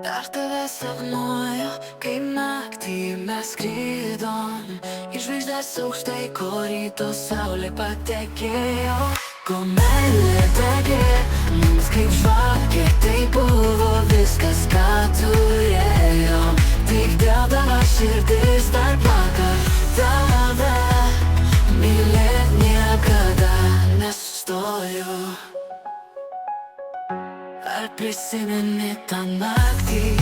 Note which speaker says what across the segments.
Speaker 1: Dar tave sapnuoju, kai naktį mes skrydom į žvaigždės aukštai, ko ryto saulė patekėjo. Ko meilė degė mums kaip žvakė, tai buvo viskas, ką turėjom. Tik dėl tavęs širdis dar plaka, tave mylėt niekada nesustoju. Ar prisimeni tą naktį,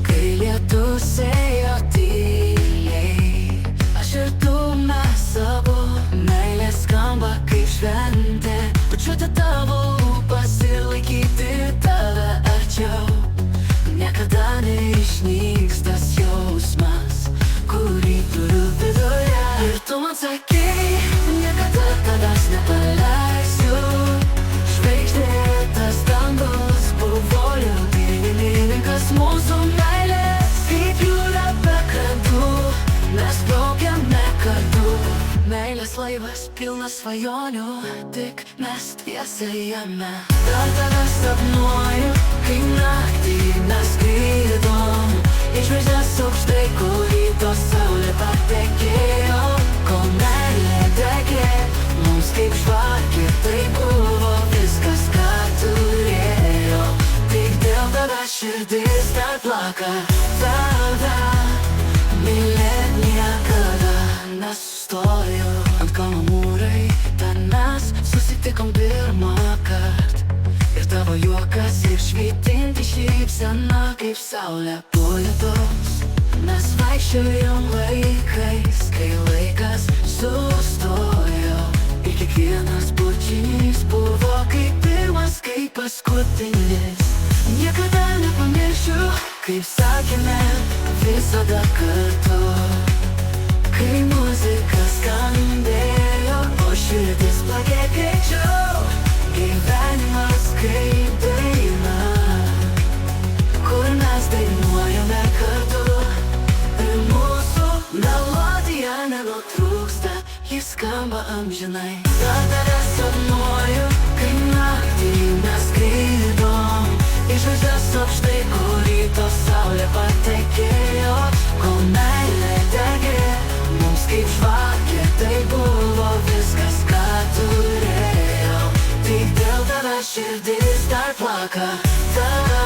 Speaker 1: kai lietus ėjo tyliai? Aš ir tu, mes abu, meilė skamba kaip šventė. Pačiuoti tavo lūpas ir laikyti tave arčiau. Niekada neišnyks tas jausmas, kurį turiu viduje. Ir tu man sakei, niekada tavęs nepaleisiu. Žvaigždėtas dangus buvo liudininkas mūsų meilės, kaip jūra be krantų, mes plaukiame kartu. Meilės laivas pilnas svajonių, tik mes tiesa jame. Dar tave sapnuoju, kai naktį mes skrydom į žvaigždės aukštai, kur ryto saulė patekėjo. Kol meilė degė mums kaip žvakė, tai buvo viskas, ką turėjo. Tik dėl tavęs širdis dar plaka, tave mylėt niekada nesustoju. Ant kalno mūrai, ten mes susitikom pirmą kart. Ir tavo juokas ir švytinti šypsena kaip saulė po lietaus. Mes vaikščiojom laikais, kai laikas sustojo. Ir kiekvienas bučinys buvo kaip pirmas, kaip paskutinis. Niekada nepamiršiu, kaip sakėme visada kartu. Kai muzika skambėjo, o širdis plakė greičiau. Gyvenimas kaip daina, kur mes dainuojame kartu. Ir mūsų melodija nenutrūksta, jis skamba amžinai. Dar tave sapnuoju, kai naktį mes skrydom į žvaigždės aukštai, kur ryto saulė patekėjo. Kol meilė degė mums kaip žvakė, tai buvo viskas, ką turėjom. Tik dėl tavęs širdis dar plaka, tave